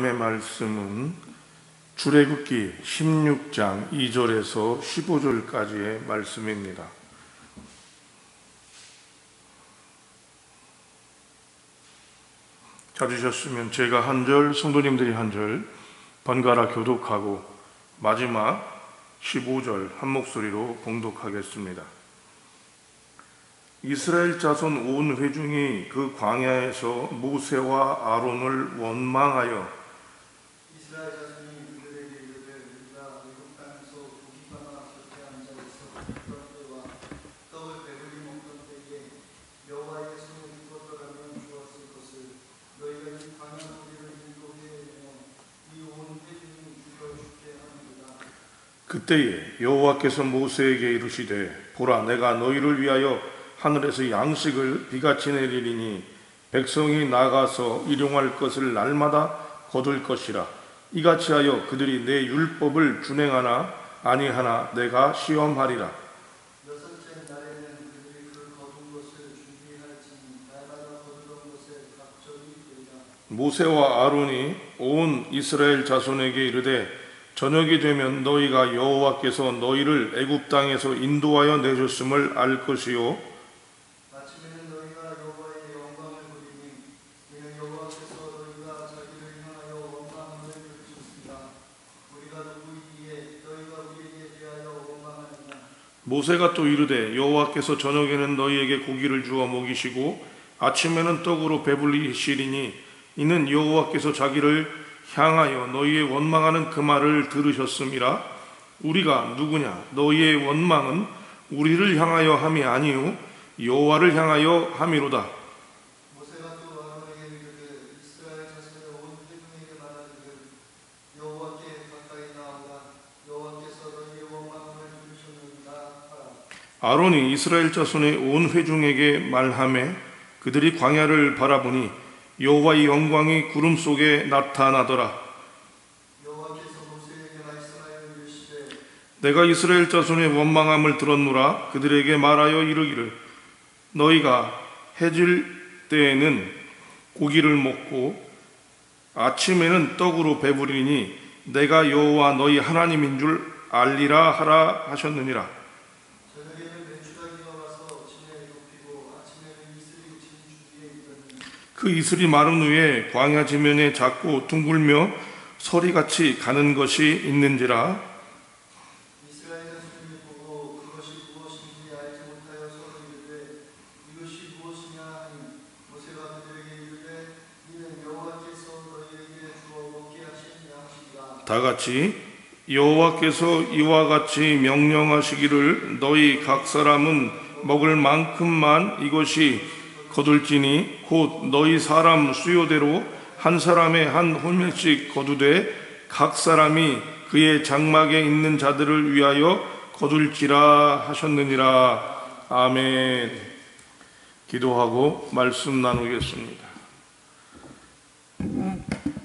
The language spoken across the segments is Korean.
하나님의 말씀은 출애굽기 16장 2절에서 15절까지의 말씀입니다. 찾으셨으면 제가 한 절, 성도님들이 한 절 번갈아 교독하고 마지막 15절 한 목소리로 봉독하겠습니다. 이스라엘 자손 온 회중이 그 광야에서 모세와 아론을 원망하여 이스라엘 자손이 그들에게 이르되 우리가 애굽 땅에서 고기가나 곁에 앉아 있어 먹던 때와 떡을 배불리 먹던 때에 여호와의 손을 입었더라면 좋았을 것을 너희가 이 광야 우리를 인도해 내어 이 온 회중이 죽여 죽게 하는도다. 그때에 여호와께서 모세에게 이르시되 보라 내가 너희를 위하여 하늘에서 양식을 비같이 내리리니 백성이 나가서 일용할 것을 날마다 거둘 것이라. 이같이 하여 그들이 내 율법을 준행하나 아니하나 내가 시험하리라. 여섯째 날에는 그들이 그 거둔 것을 준비할지니 날마다 거두던 것에 각절이 되리라. 모세와 아론이 온 이스라엘 자손에게 이르되 저녁이 되면 너희가 여호와께서 너희를 애굽 땅에서 인도하여 내셨음을 알 것이요 아침에는 너희가 여호와의 영광을 보리니 이는 여호와께서 너희가 자기를 향하여 원망함을 그치시리라. 우리가 누구이기에 너희가 우리에게 대하여 원망하느냐. 모세가 또 이르되 여호와께서 저녁에는 너희에게 고기를 주어 먹이시고 아침에는 떡으로 배불리시리니 이는 여호와께서 자기를 향하여 너희의 원망하는 그 말을 들으셨음이라. 우리가 누구냐? 너희의 원망은 우리를 향하여 함이 아니요 여호와를 향하여 함이로다. 모세가 또 아론에게 이르되 이스라엘 자손의 온 회중에게 말하기를 여호와께 가까이 나아오라. 여호와께서 너희의 원망함을 들으셨느니라 하라. 아론이 이스라엘 자손의 온 회중에게 말하매 그들이 광야를 바라보니 여호와의 영광이 구름 속에 나타나더라. 여호와께서 모세에게 말씀하여 이르시되 내가 이스라엘 자손의 원망함을 들었노라. 그들에게 말하여 이르기를 너희가 해질 때에는 고기를 먹고 아침에는 떡으로 배부리니 내가 여호와 너희 하나님인 줄 알리라 하라 하셨느니라. 저녁에는 메추라기가 와서 진에 높이고 아침에는 이슬이 진 주위에 있더니 그 이슬이 마른 후에 광야 지면에 작고 둥글며 서리같이 가는 것이 있는지라. 이스라엘 자손이 보고 그것이 무엇인지 알지 못하여 서로 이르되 이것이 무엇이냐 하니 모세가 그들에게 이르되 이는 여호와께서 너희에게 주어 먹게 하신 양식이라. 다 같이 여호와께서 이와 같이 명령하시기를 너희 각 사람은 먹을 만큼만 이것이 거둘지니 곧 너희 사람 수요대로 한 사람의 한 호멜씩 거두되 각 사람이 그의 장막에 있는 자들을 위하여 거둘지라 하셨느니라. 아멘. 기도하고 말씀 나누겠습니다.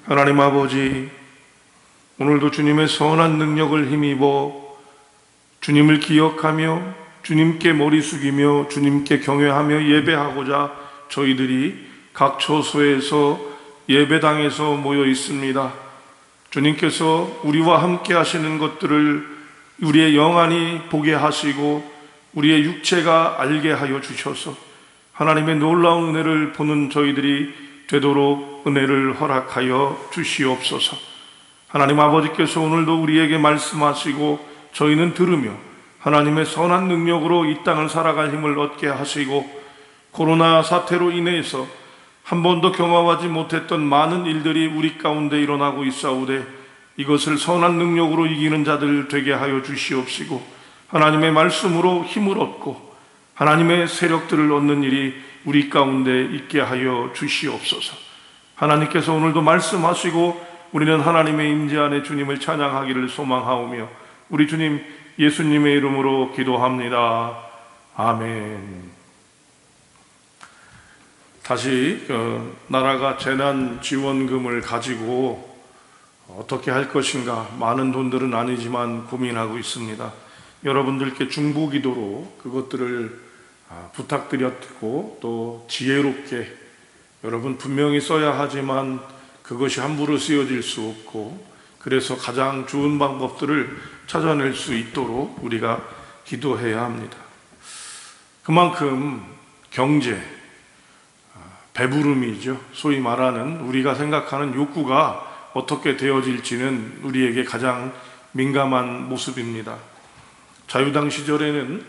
하나님 아버지, 오늘도 주님의 선한 능력을 힘입어 주님을 기억하며 주님께 머리 숙이며 주님께 경외하며 예배하고자 저희들이 각 처소에서 예배당에서 모여 있습니다. 주님께서 우리와 함께 하시는 것들을 우리의 영안이 보게 하시고 우리의 육체가 알게 하여 주셔서 하나님의 놀라운 은혜를 보는 저희들이 되도록 은혜를 허락하여 주시옵소서. 하나님 아버지께서 오늘도 우리에게 말씀하시고 저희는 들으며 하나님의 선한 능력으로 이 땅을 살아갈 힘을 얻게 하시고 코로나 사태로 인해서 한 번도 경험하지 못했던 많은 일들이 우리 가운데 일어나고 있사오되 이것을 선한 능력으로 이기는 자들 되게 하여 주시옵시고 하나님의 말씀으로 힘을 얻고 하나님의 세력들을 얻는 일이 우리 가운데 있게 하여 주시옵소서. 하나님께서 오늘도 말씀하시고 우리는 하나님의 임재 안에 주님을 찬양하기를 소망하오며 우리 주님 예수님의 이름으로 기도합니다. 아멘. 다시 나라가 재난지원금을 가지고 어떻게 할 것인가 많은 돈들은 아니지만 고민하고 있습니다. 여러분들께 중보기도로 그것들을 부탁드렸고 또 지혜롭게 여러분 분명히 써야 하지만 그것이 함부로 쓰여질 수 없고, 그래서 가장 좋은 방법들을 찾아낼 수 있도록 우리가 기도해야 합니다. 그만큼 경제, 배부름이죠. 소위 말하는 우리가 생각하는 욕구가 어떻게 되어질지는 우리에게 가장 민감한 모습입니다. 자유당 시절에는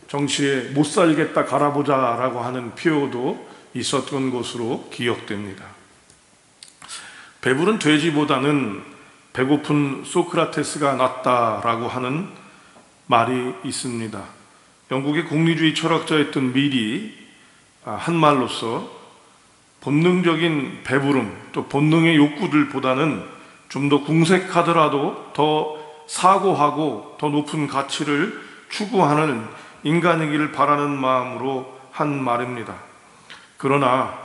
정치에 못 살겠다 갈아보자 라고 하는 표도 있었던 것으로 기억됩니다. 배부른 돼지보다는 배고픈 소크라테스가 낫다라고 하는 말이 있습니다. 영국의 국리주의 철학자였던 밀이 한 말로서 본능적인 배부름, 또 본능의 욕구들보다는 좀 더 궁색하더라도 더 사고하고 더 높은 가치를 추구하는 인간이기를 바라는 마음으로 한 말입니다. 그러나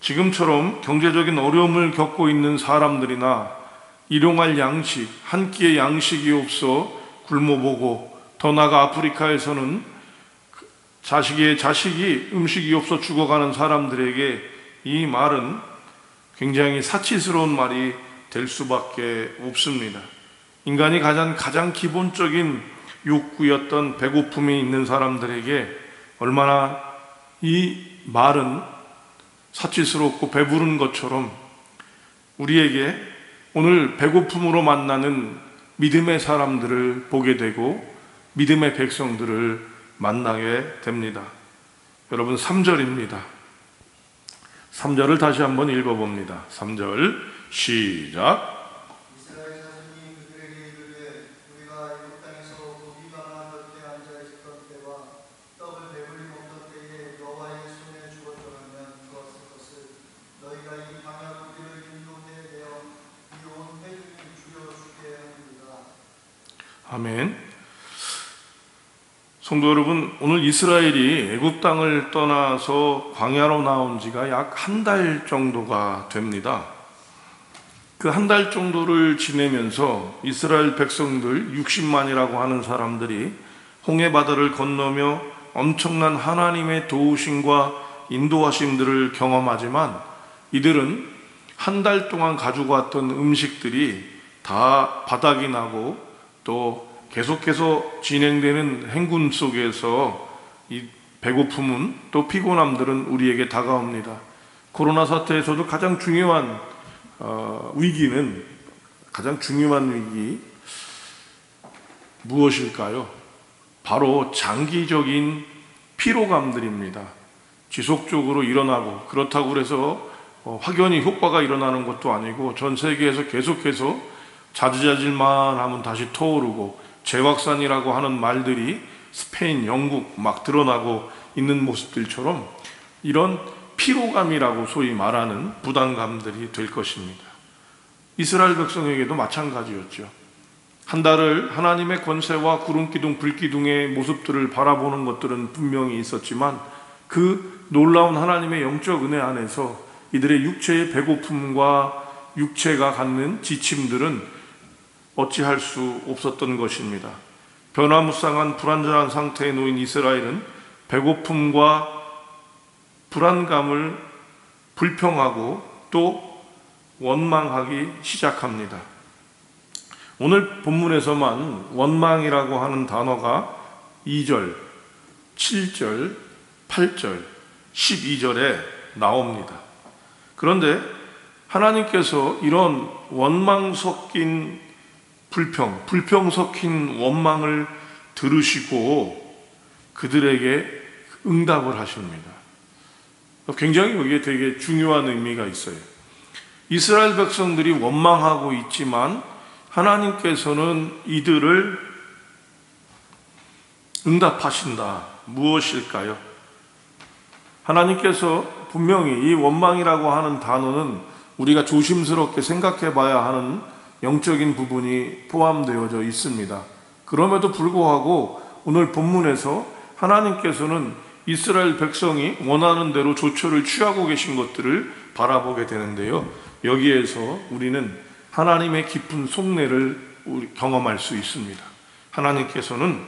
지금처럼 경제적인 어려움을 겪고 있는 사람들이나 일용할 양식, 한 끼의 양식이 없어 굶어보고, 더 나아가 아프리카에서는 자식이 음식이 없어 죽어가는 사람들에게 이 말은 굉장히 사치스러운 말이 될 수밖에 없습니다. 인간이 가장 기본적인 욕구였던 배고픔이 있는 사람들에게 얼마나 이 말은 사치스럽고 배부른 것처럼 우리에게 오늘 배고픔으로 만나는 믿음의 사람들을 보게 되고 믿음의 백성들을 만나게 됩니다. 여러분, 3절입니다. 3절을 다시 한번 읽어봅니다. 3절 시작. 이스라엘 자손이 그들에게 이르되 우리가 애굽 땅에서 고기가나 곁에 앉아 있었던 때와 떡을 배불리 먹던 때에 여호와의 손에 죽었더라면 좋았을 것을 너희가 이 광야 고기를 인도해 내어 이 온 회중이 죽여 죽게 하느니라. 아멘. 성도 여러분, 오늘 이스라엘이 애굽 땅을 떠나서 광야로 나온 지가 약 한 달 정도가 됩니다. 그 한 달 정도를 지내면서 이스라엘 백성들 60만이라고 하는 사람들이 홍해바다를 건너며 엄청난 하나님의 도우심과 인도하심들을 경험하지만, 이들은 한 달 동안 가지고 왔던 음식들이 다 바닥이 나고 또 계속해서 진행되는 행군 속에서 이 배고픔은 또 피곤함들은 우리에게 다가옵니다. 코로나 사태에서도 가장 중요한 위기 무엇일까요? 바로 장기적인 피로감들입니다. 지속적으로 일어나고, 그렇다고 해서 확연히 효과가 일어나는 것도 아니고 전 세계에서 계속해서 자주자질만 하면 다시 터오르고, 재확산이라고 하는 말들이 스페인, 영국 막 드러나고 있는 모습들처럼 이런 피로감이라고 소위 말하는 부담감들이 될 것입니다. 이스라엘 백성에게도 마찬가지였죠. 한 달을 하나님의 권세와 구름기둥, 불기둥의 모습들을 바라보는 것들은 분명히 있었지만, 그 놀라운 하나님의 영적 은혜 안에서 이들의 육체의 배고픔과 육체가 갖는 지침들은 어찌할 수 없었던 것입니다. 변화무쌍한 불안전한 상태에 놓인 이스라엘은 배고픔과 불안감을 불평하고 또 원망하기 시작합니다. 오늘 본문에서만 원망이라고 하는 단어가 2절, 7절, 8절, 12절에 나옵니다. 그런데 하나님께서 이런 원망 섞인 불평 섞인 원망을 들으시고 그들에게 응답을 하십니다. 굉장히 여기에 되게 중요한 의미가 있어요. 이스라엘 백성들이 원망하고 있지만 하나님께서는 이들을 응답하신다. 무엇일까요? 하나님께서 분명히 이 원망이라고 하는 단어는 우리가 조심스럽게 생각해 봐야 하는 영적인 부분이 포함되어져 있습니다. 그럼에도 불구하고 오늘 본문에서 하나님께서는 이스라엘 백성이 원하는 대로 조처를 취하고 계신 것들을 바라보게 되는데요. 여기에서 우리는 하나님의 깊은 속내를 경험할 수 있습니다. 하나님께서는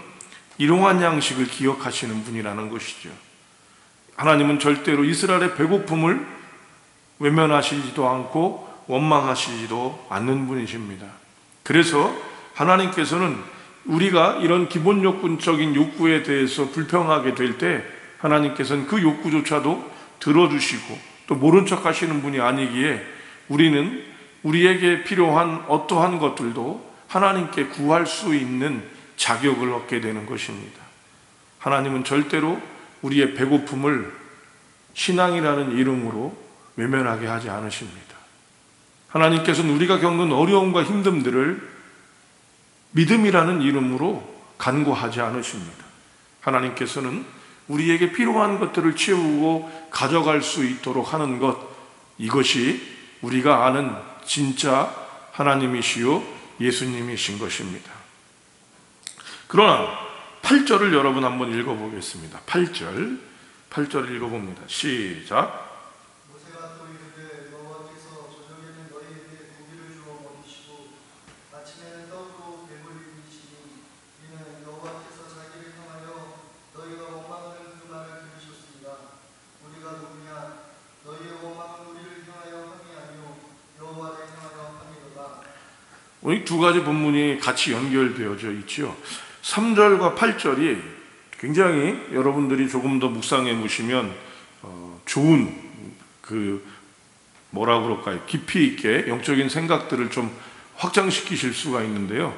일용한 양식을 기억하시는 분이라는 것이죠. 하나님은 절대로 이스라엘의 배고픔을 외면하시지도 않고 원망하시지도 않는 분이십니다. 그래서 하나님께서는 우리가 이런 기본 욕구적인 욕구에 대해서 불평하게 될 때 하나님께서는 그 욕구조차도 들어주시고 또 모른 척 하시는 분이 아니기에 우리는 우리에게 필요한 어떠한 것들도 하나님께 구할 수 있는 자격을 얻게 되는 것입니다. 하나님은 절대로 우리의 배고픔을 신앙이라는 이름으로 외면하게 하지 않으십니다. 하나님께서는 우리가 겪는 어려움과 힘듦들을 믿음이라는 이름으로 간구하지 않으십니다. 하나님께서는 우리에게 필요한 것들을 채우고 가져갈 수 있도록 하는 것, 이것이 우리가 아는 진짜 하나님이시요 예수님이신 것입니다. 그러나 8절을 여러분 한번 읽어보겠습니다. 8절 읽어봅니다. 시작. 모세가 또 이르되 여호와께서 저녁에는 너희에게 고기를 주어 먹이시고 아침에는 떡으로 배불리시니 이는 여호와께서 자기를 향하여 너희가 원망하는 그 말을 들으셨습니다. 우리가 누구냐? 너희의 원망은 우리를 향하여 함이 아니요 여호와를 향하여 함이로다. 이 두 가지 본문이 같이 연결되어져 있죠. 3절과 8절이 굉장히 여러분들이 조금 더 묵상해 보시면 좋은 뭐라 그럴까요? 깊이 있게 영적인 생각들을 좀 확장시키실 수가 있는데요.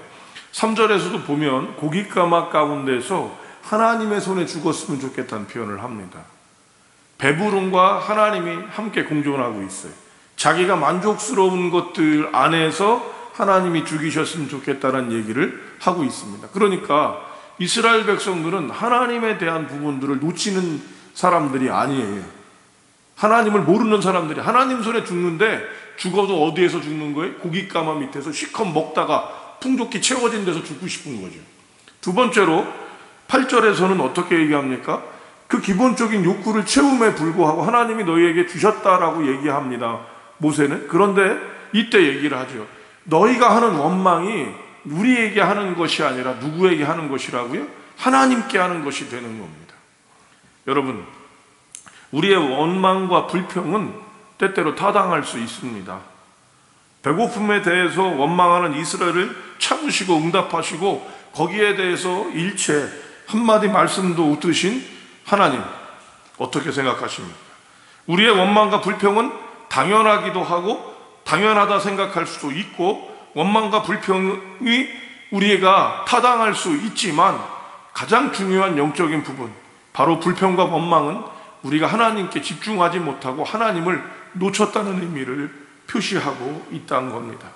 3절에서도 보면 고깃가마 가운데서 하나님의 손에 죽었으면 좋겠다는 표현을 합니다. 배부름과 하나님이 함께 공존하고 있어요. 자기가 만족스러운 것들 안에서 하나님이 죽이셨으면 좋겠다는 얘기를 하고 있습니다. 그러니까 이스라엘 백성들은 하나님에 대한 부분들을 놓치는 사람들이 아니에요. 하나님을 모르는 사람들이 하나님 손에 죽는데 죽어도 어디에서 죽는 거예요? 고깃가마 밑에서 실컷 먹다가 풍족히 채워진 데서 죽고 싶은 거죠. 두 번째로 8절에서는 어떻게 얘기합니까? 그 기본적인 욕구를 채움에 불구하고 하나님이 너희에게 주셨다라고 얘기합니다. 모세는. 그런데 이때 얘기를 하죠. 너희가 하는 원망이 우리에게 하는 것이 아니라 누구에게 하는 것이라고요? 하나님께 하는 것이 되는 겁니다. 여러분, 우리의 원망과 불평은 때때로 타당할 수 있습니다. 배고픔에 대해서 원망하는 이스라엘을 참으시고 응답하시고 거기에 대해서 일체 한마디 말씀도 웃으신 하나님, 어떻게 생각하십니까? 우리의 원망과 불평은 당연하기도 하고 당연하다 생각할 수도 있고 원망과 불평이 우리가 타당할 수 있지만 가장 중요한 영적인 부분, 바로 불평과 원망은 우리가 하나님께 집중하지 못하고 하나님을 놓쳤다는 의미를 표시하고 있다는 겁니다.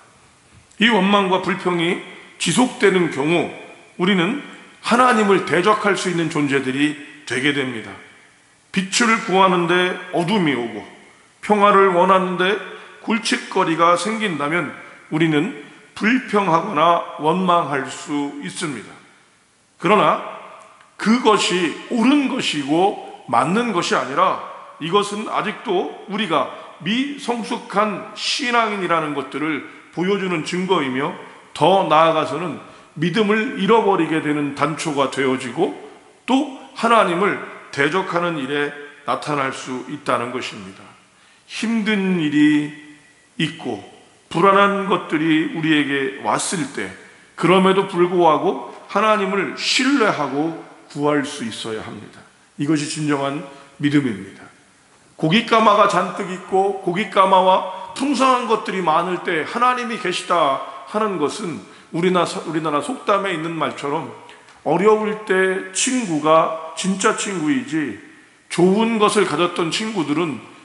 이 원망과 불평이 지속되는 경우 우리는 하나님을 대적할 수 있는 존재들이 되게 됩니다. 빛을 구하는데 어둠이 오고 평화를 원하는데 골칫거리가 생긴다면 우리는 불평하거나 원망할 수 있습니다. 그러나 그것이 옳은 것이고 맞는 것이 아니라 이것은 아직도 우리가 미성숙한 신앙인이라는 것들을 보여주는 증거이며 더 나아가서는 믿음을 잃어버리게 되는 단초가 되어지고 또 하나님을 대적하는 일에 나타날 수 있다는 것입니다. 힘든 일이 있고 불안한 것들이 우리에게 왔을 때 그럼에도 불구하고 하나님을 신뢰하고 구할 수 있어야 합니다. 이것이 진정한 믿음입니다. 고깃가마가 잔뜩 있고 고깃가마와 풍성한 것들이 많을 때 하나님이 계시다 하는 것은 우리나라 속담에 있는 말처럼 어려울 때 친구가 진짜 친구이지 좋은 것을 가졌던 친구들은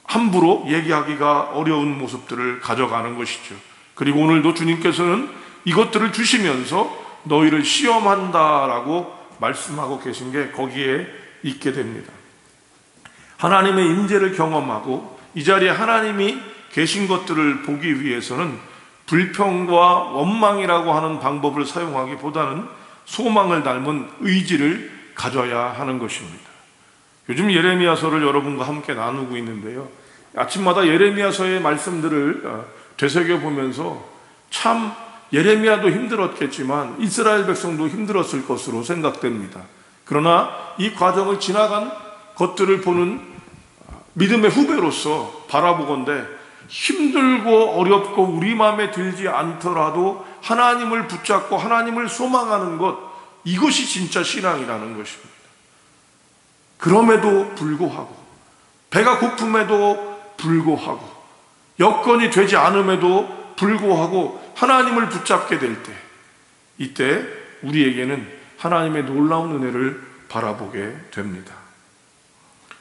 함부로 얘기하기가 어려운 모습들을 가져가는 것이죠. 그리고 오늘도 주님께서는 이것들을 주시면서 너희를 시험한다라고 말씀하고 계신 게 거기에 있게 됩니다. 하나님의 임재를 경험하고 이 자리에 하나님이 계신 것들을 보기 위해서는 불평과 원망이라고 하는 방법을 사용하기보다는 소망을 닮은 의지를 가져야 하는 것입니다. 요즘 예레미야서를 여러분과 함께 나누고 있는데요. 아침마다 예레미야서의 말씀들을 되새겨보면서 참 예레미야도 힘들었겠지만 이스라엘 백성도 힘들었을 것으로 생각됩니다. 그러나 이 과정을 지나간 것들을 보는 믿음의 후배로서 바라보건대 힘들고 어렵고 우리 마음에 들지 않더라도 하나님을 붙잡고 하나님을 소망하는 것, 이것이 진짜 신앙이라는 것입니다. 그럼에도 불구하고, 배가 고픔에도 불구하고, 여건이 되지 않음에도 불구하고 하나님을 붙잡게 될 때, 이때 우리에게는 하나님의 놀라운 은혜를 바라보게 됩니다.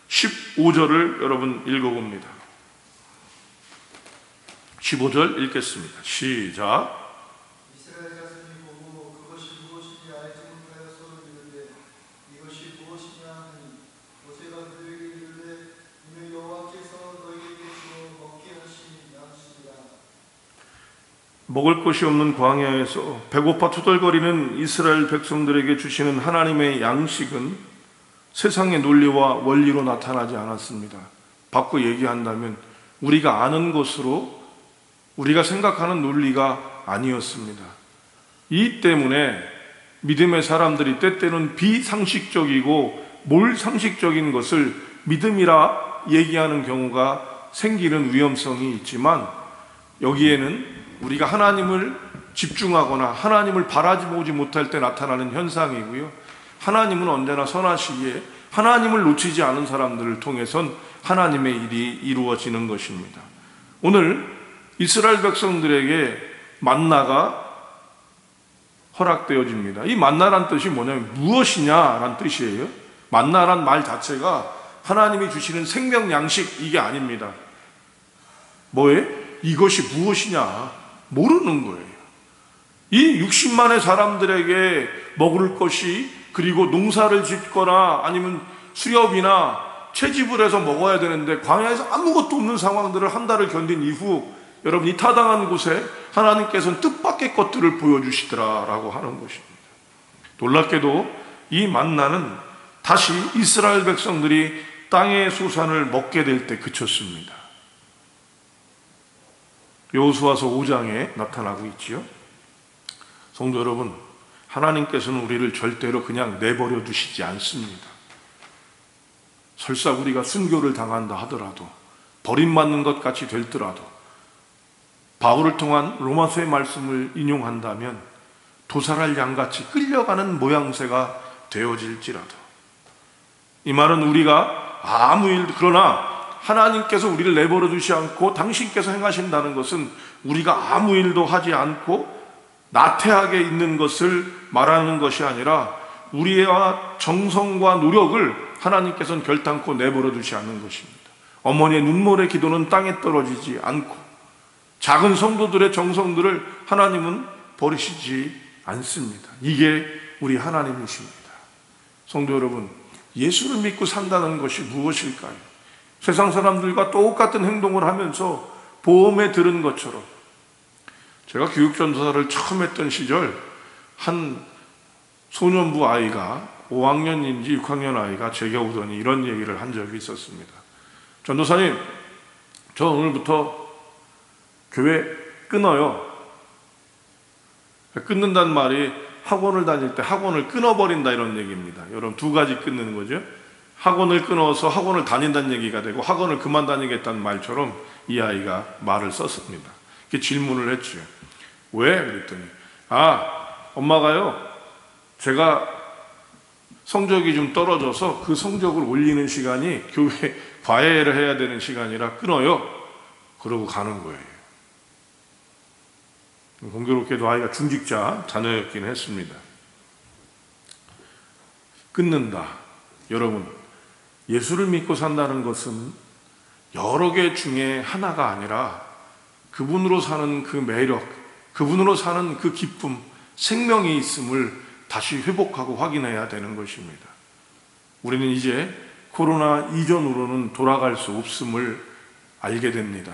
15절을 여러분 읽어봅니다. 15절 읽겠습니다. 시작. 이스라엘 자손이 보고 그것이 무엇인지 알지 못하여서 이르되 이것이 무엇이냐 하니 모세가 그들에게 이르되 이는 여호와께서 너희에게 주어 먹게 하신 양식이라. 먹을 것이 없는 광야에서 배고파 투덜거리는 이스라엘 백성들에게 주시는 하나님의 양식은 세상의 논리와 원리로 나타나지 않았습니다. 바꿔 얘기한다면 우리가 아는 것으로, 우리가 생각하는 논리가 아니었습니다. 이 때문에 믿음의 사람들이 때때는 비상식적이고 몰상식적인 것을 믿음이라 얘기하는 경우가 생기는 위험성이 있지만, 여기에는 우리가 하나님을 집중하거나 하나님을 바라보지 못할 때 나타나는 현상이고요, 하나님은 언제나 선하시기에 하나님을 놓치지 않은 사람들을 통해선 하나님의 일이 이루어지는 것입니다. 오늘 이스라엘 백성들에게 만나가 허락되어집니다. 이 만나란 뜻이 뭐냐면 무엇이냐란 뜻이에요. 만나란 말 자체가 하나님이 주시는 생명 양식, 이게 아닙니다. 뭐예요? 이것이 무엇이냐 모르는 거예요. 이 60만의 사람들에게 먹을 것이, 그리고 농사를 짓거나 아니면 수렵이나 채집을 해서 먹어야 되는데 광야에서 아무것도 없는 상황들을 한 달을 견딘 이후 여러분 이 타당한 곳에 하나님께서는 뜻밖의 것들을 보여주시더라라고 하는 것입니다. 놀랍게도 이 만나는 다시 이스라엘 백성들이 땅의 소산을 먹게 될 때 그쳤습니다. 여호수아서 5장에 나타나고 있지요. 성도 여러분, 하나님께서는 우리를 절대로 그냥 내버려 두시지 않습니다. 설사 우리가 순교를 당한다 하더라도, 버림받는 것 같이 될더라도, 바울을 통한 로마서의 말씀을 인용한다면 도살할 양같이 끌려가는 모양새가 되어질지라도, 이 말은 우리가 아무 일도, 그러나 하나님께서 우리를 내버려 두지 않고 당신께서 행하신다는 것은 우리가 아무 일도 하지 않고 나태하게 있는 것을 말하는 것이 아니라 우리의 정성과 노력을 하나님께서는 결단코 내버려 두지 않는 것입니다. 어머니의 눈물의 기도는 땅에 떨어지지 않고 작은 성도들의 정성들을 하나님은 버리시지 않습니다. 이게 우리 하나님이십니다. 성도 여러분, 예수를 믿고 산다는 것이 무엇일까요? 세상 사람들과 똑같은 행동을 하면서 보험에 들은 것처럼, 제가 교육전도사를 처음 했던 시절 한 소년부 아이가 5학년인지 6학년 아이가 제게 오더니 이런 얘기를 한 적이 있었습니다. 전도사님, 저 오늘부터 교회 끊어요. 끊는다는 말이 학원을 다닐 때 학원을 끊어버린다 이런 얘기입니다. 여러분, 두 가지 끊는 거죠. 학원을 끊어서 학원을 다닌다는 얘기가 되고 학원을 그만 다니겠다는 말처럼 이 아이가 말을 썼습니다. 이렇게 질문을 했죠. 왜? 그랬더니 엄마가요, 제가 성적이 좀 떨어져서 그 성적을 올리는 시간이 교회 과외를 해야 되는 시간이라 끊어요. 그러고 가는 거예요. 공교롭게도 아이가 중직자 자녀였긴 했습니다. 끊는다. 여러분, 예수를 믿고 산다는 것은 여러 개 중에 하나가 아니라 그분으로 사는 그 매력, 그분으로 사는 그 기쁨, 생명이 있음을 다시 회복하고 확인해야 되는 것입니다. 우리는 이제 코로나 이전으로는 돌아갈 수 없음을 알게 됩니다.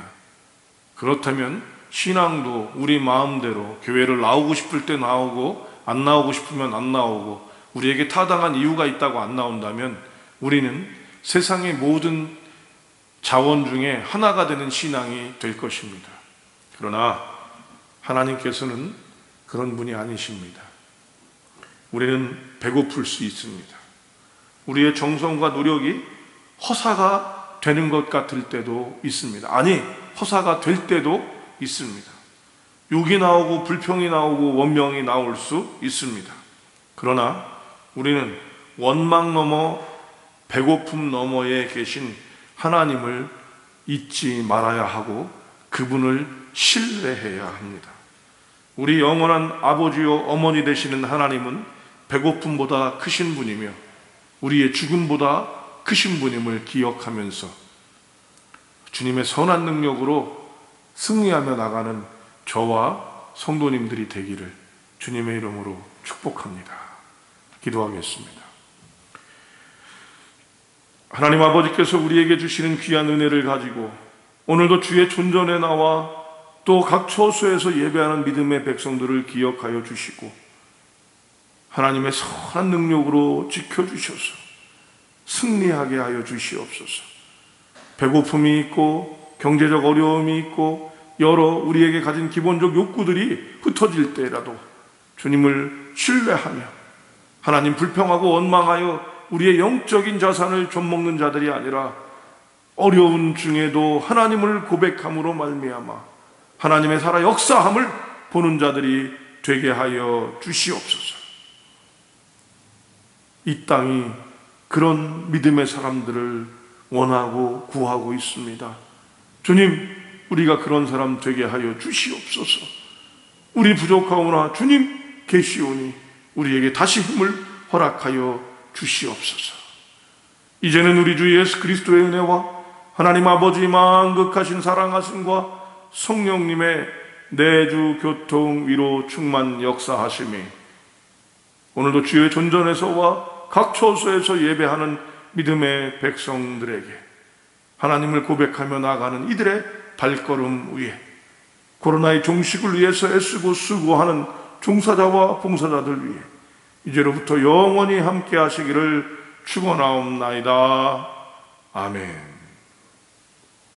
그렇다면 신앙도 우리 마음대로 교회를 나오고 싶을 때 나오고 안 나오고 싶으면 안 나오고, 우리에게 타당한 이유가 있다고 안 나온다면 우리는 세상의 모든 자원 중에 하나가 되는 신앙이 될 것입니다. 그러나 하나님께서는 그런 분이 아니십니다. 우리는 배고플 수 있습니다. 우리의 정성과 노력이 허사가 되는 것 같을 때도 있습니다. 아니, 허사가 될 때도 있습니다. 욕이 나오고 불평이 나오고 원명이 나올 수 있습니다. 그러나 우리는 원망 너머 배고픔 너머에 계신 하나님을 잊지 말아야 하고 그분을 신뢰해야 합니다. 우리 영원한 아버지요 어머니 되시는 하나님은 배고픔보다 크신 분이며 우리의 죽음보다 크신 분임을 기억하면서 주님의 선한 능력으로 승리하며 나가는 저와 성도님들이 되기를 주님의 이름으로 축복합니다. 기도하겠습니다. 하나님 아버지께서 우리에게 주시는 귀한 은혜를 가지고 오늘도 주의 존전에 나와 또 각 처소에서 예배하는 믿음의 백성들을 기억하여 주시고 하나님의 선한 능력으로 지켜주셔서 승리하게 하여 주시옵소서. 배고픔이 있고 경제적 어려움이 있고 여러 우리에게 가진 기본적 욕구들이 흩어질 때라도 주님을 신뢰하며 하나님 불평하고 원망하여 우리의 영적인 자산을 좀먹는 자들이 아니라 어려운 중에도 하나님을 고백함으로 말미암아 하나님의 살아 역사함을 보는 자들이 되게 하여 주시옵소서. 이 땅이 그런 믿음의 사람들을 원하고 구하고 있습니다. 주님, 우리가 그런 사람 되게 하여 주시옵소서. 우리 부족하오나 주님 계시오니 우리에게 다시 힘을 허락하여 주시옵소서. 이제는 우리 주 예수 그리스도의 은혜와 하나님 아버지 만극하신 사랑하심과 성령님의 내주 교통 위로 충만 역사하심이 오늘도 주의 존전에서와 각 처소에서 예배하는 믿음의 백성들에게 하나님을 고백하며 나아가는 이들의 발걸음 위에 코로나의 종식을 위해서 애쓰고 수고하는 종사자와 봉사자들 위해 이제로부터 영원히 함께 하시기를 축원하옵나이다. 아멘.